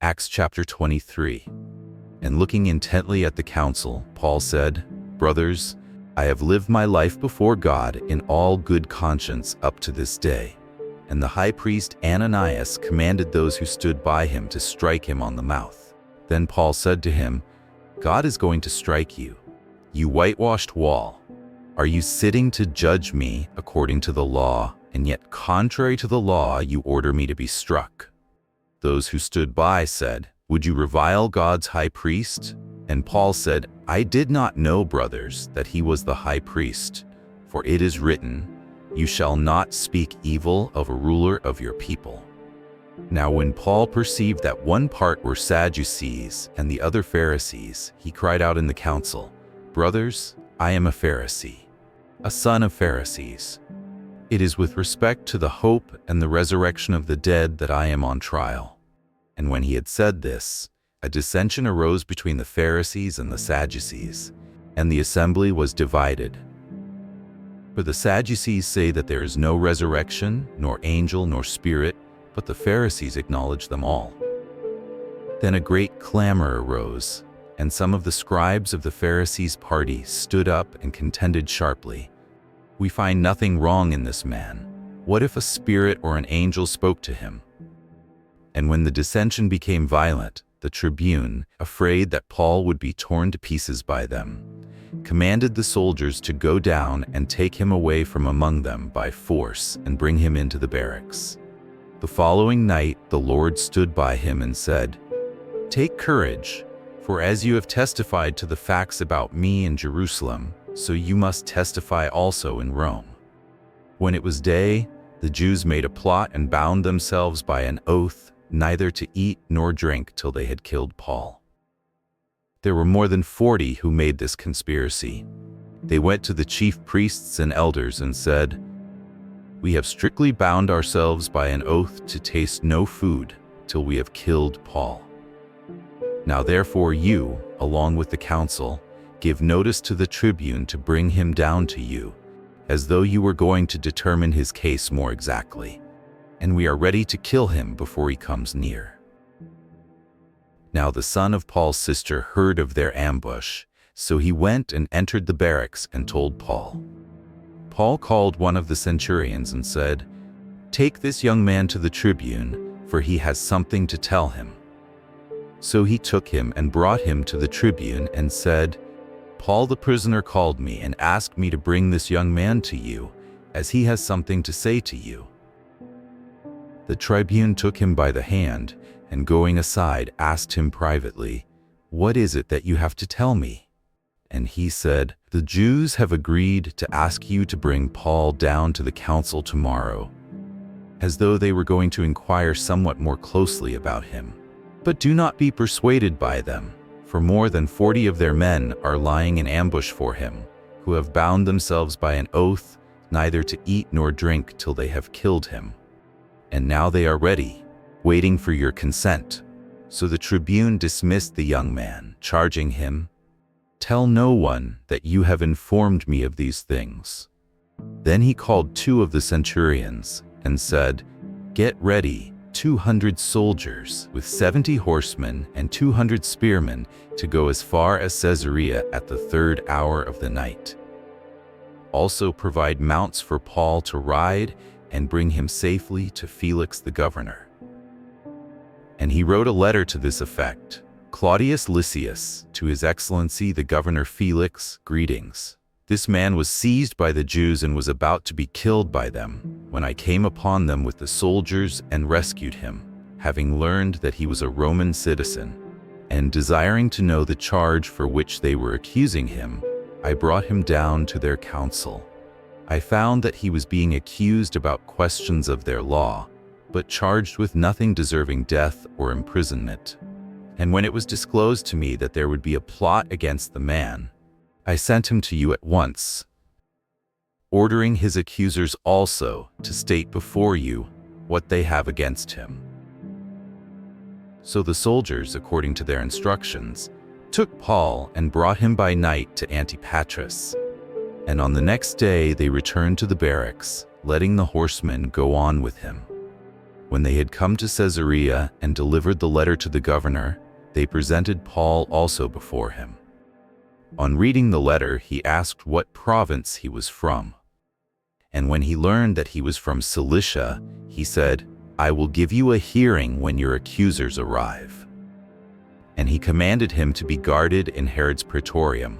Acts chapter 23. And looking intently at the council, Paul said, "Brothers, I have lived my life before God in all good conscience up to this day." And the high priest Ananias commanded those who stood by him to strike him on the mouth. Then Paul said to him, "God is going to strike you, you whitewashed wall. Are you sitting to judge me according to the law, and yet contrary to the law you order me to be struck?" Those who stood by said, "Would you revile God's high priest?" And Paul said, "I did not know, brothers, that he was the high priest. For it is written, 'You shall not speak evil of a ruler of your people.'" Now when Paul perceived that one part were Sadducees and the other Pharisees, he cried out in the council, "Brothers, I am a Pharisee, a son of Pharisees. It is with respect to the hope and the resurrection of the dead that I am on trial." And when he had said this, a dissension arose between the Pharisees and the Sadducees, and the assembly was divided. For the Sadducees say that there is no resurrection, nor angel, nor spirit, but the Pharisees acknowledge them all. Then a great clamor arose, and some of the scribes of the Pharisees' party stood up and contended sharply. "We find nothing wrong in this man. What if a spirit or an angel spoke to him?" And when the dissension became violent, the tribune, afraid that Paul would be torn to pieces by them, commanded the soldiers to go down and take him away from among them by force and bring him into the barracks. The following night the Lord stood by him and said, "Take courage, for as you have testified to the facts about me in Jerusalem, so you must testify also in Rome." When it was day, the Jews made a plot and bound themselves by an oath neither to eat nor drink till they had killed Paul. There were more than 40 who made this conspiracy. They went to the chief priests and elders and said, "We have strictly bound ourselves by an oath to taste no food till we have killed Paul. Now therefore you, along with the council, give notice to the tribune to bring him down to you, as though you were going to determine his case more exactly, and we are ready to kill him before he comes near." Now the son of Paul's sister heard of their ambush, so he went and entered the barracks and told Paul. Paul called one of the centurions and said, "Take this young man to the tribune, for he has something to tell him." So he took him and brought him to the tribune and said, "Paul the prisoner called me and asked me to bring this young man to you, as he has something to say to you." The tribune took him by the hand, and going aside asked him privately, "What is it that you have to tell me?" And he said, "The Jews have agreed to ask you to bring Paul down to the council tomorrow, as though they were going to inquire somewhat more closely about him. But do not be persuaded by them, for more than 40 of their men are lying in ambush for him, who have bound themselves by an oath neither to eat nor drink till they have killed him. And now they are ready, waiting for your consent." So the tribune dismissed the young man, charging him, "Tell no one that you have informed me of these things." Then he called 2 of the centurions and said, "Get ready 200 soldiers with 70 horsemen and 200 spearmen to go as far as Caesarea at the 3rd hour of the night. Also provide mounts for Paul to ride and bring him safely to Felix the governor." And he wrote a letter to this effect: "Claudius Lysias, to His Excellency the Governor Felix, greetings. This man was seized by the Jews and was about to be killed by them, when I came upon them with the soldiers and rescued him, having learned that he was a Roman citizen. And desiring to know the charge for which they were accusing him, I brought him down to their council. I found that he was being accused about questions of their law, but charged with nothing deserving death or imprisonment. And when it was disclosed to me that there would be a plot against the man, I sent him to you at once, ordering his accusers also to state before you what they have against him." So the soldiers, according to their instructions, took Paul and brought him by night to Antipatris. And on the next day they returned to the barracks, letting the horsemen go on with him. When they had come to Caesarea and delivered the letter to the governor, they presented Paul also before him. On reading the letter, he asked what province he was from. And when he learned that he was from Cilicia, he said, "I will give you a hearing when your accusers arrive." And he commanded him to be guarded in Herod's praetorium,